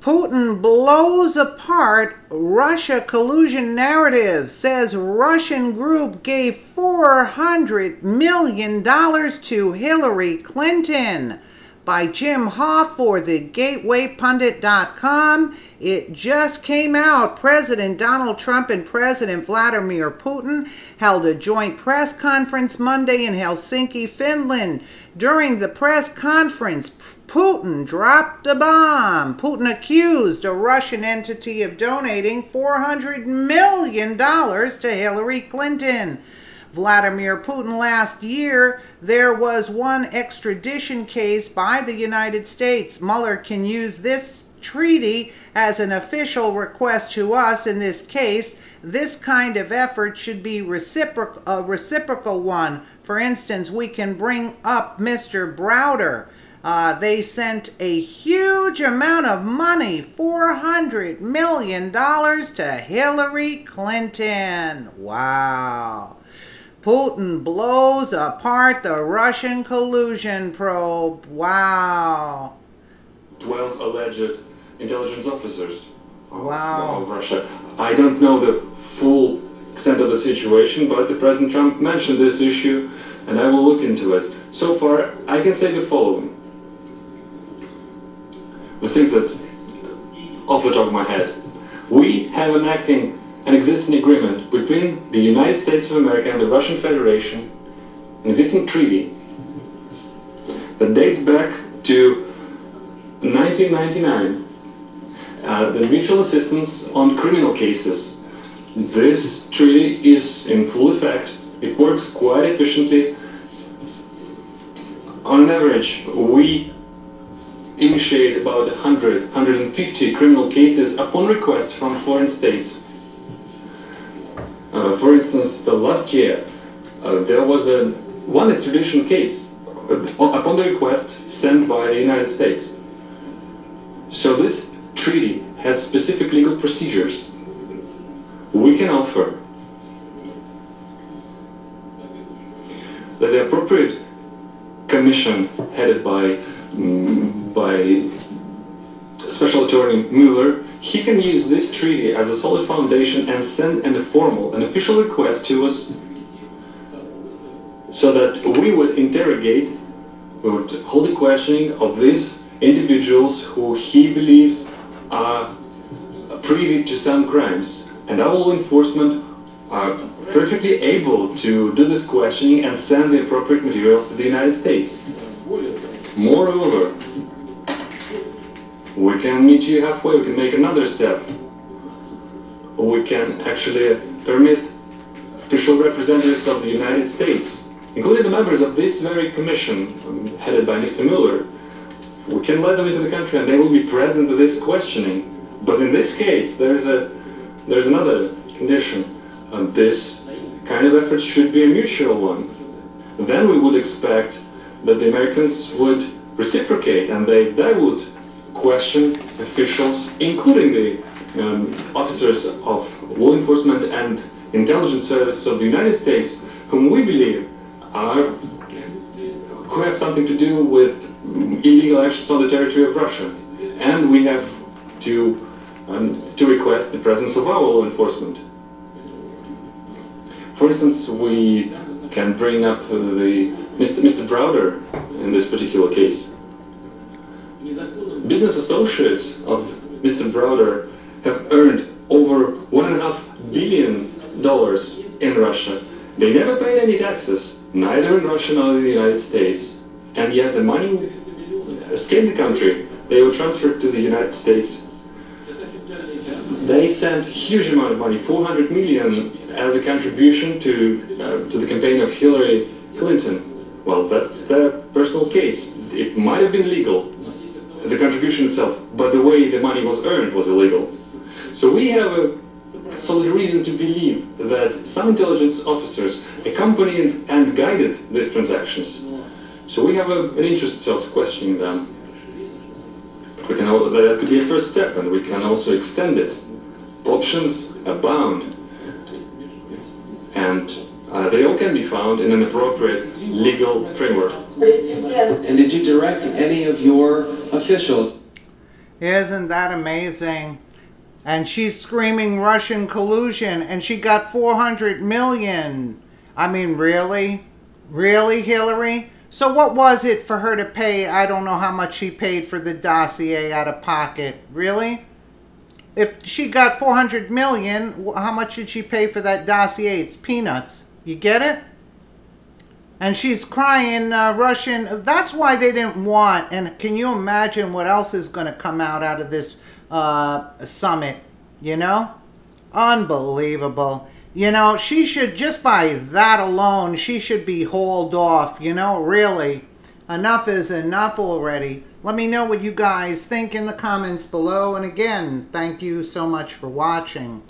Putin blows apart Russia collusion narrative, says Russian group gave $400 million to Hillary Clinton. By Jim Hoff for thegatewaypundit.com. It just came out. President Donald Trump and President Vladimir Putin held a joint press conference Monday in Helsinki, Finland. During the press conference, Putin dropped a bomb. Putin accused a Russian entity of donating $400 million to Hillary Clinton. Vladimir Putin last year, there was one extradition case by the United States. Mueller can use this treaty as an official request to us in this case. This kind of effort should be a reciprocal one. For instance, we can bring up Mr. Browder. They sent a huge amount of money, $400 million to Hillary Clinton. Wow. Putin blows apart the Russian collusion probe. Wow. 12 alleged intelligence officers of Russia. I don't know the full extent of the situation, but the President Trump mentioned this issue, and I will look into it. So far, I can say the following. The things that, off the top of my head, we have an existing agreement between the United States of America and the Russian Federation, an existing treaty that dates back to 1999, the mutual assistance on criminal cases. This treaty is in full effect. It works quite efficiently. On average, we initiate about 150 criminal cases upon request from foreign states. For instance, the last year, there was one extradition case upon the request sent by the United States. So this treaty has specific legal procedures. We can offer that the appropriate commission headed by Special Attorney Mueller, he can use this treaty as a solid foundation and send an official request to us so that we would interrogate, we would hold a questioning of these individuals who he believes are privy to some crimes. And our law enforcement are perfectly able to do this questioning and send the appropriate materials to the United States. Moreover, we can meet you halfway, we can make another step. We can actually permit official representatives of the United States, including the members of this very commission headed by Mr. Mueller, we can let them into the country and they will be present at this questioning. But in this case, there's another condition. This kind of effort should be a mutual one. Then we would expect that the Americans would reciprocate and they would question officials, including the officers of law enforcement and intelligence services of the United States, whom we believe who have something to do with illegal actions on the territory of Russia. And we have to request the presence of our law enforcement. For instance, we can bring up Mr. Browder in this particular case. Business associates of Mr. Browder have earned over $1.5 billion in Russia. They never paid any taxes, neither in Russia nor in the United States. And yet the money escaped the country. They were transferred to the United States. They sent a huge amount of money, $400 million, as a contribution to the campaign of Hillary Clinton. Well, that's their personal case. It might have been legal, the contribution itself, but the way the money was earned was illegal. So we have a solid reason to believe that some intelligence officers accompanied and guided these transactions. So we have an interest of questioning them. But that could be a first step, and we can also extend it. Options abound, and they all can be found in an appropriate legal framework. And did you direct any of your officials? Isn't that amazing? And she's screaming Russian collusion, and she got 400 million. I mean, really? Really, Hillary? So what was it for her to pay? I don't know how much she paid for the dossier out of pocket. Really? If she got 400 million, how much did she pay for that dossier? It's peanuts. You get it? And she's crying Russian. That's why they didn't want. And can you imagine what else is going to come out of this summit? You know? Unbelievable. You know, she should, just by that alone, she should be hauled off. You know, really. Enough is enough already. Let me know what you guys think in the comments below. And again, thank you so much for watching.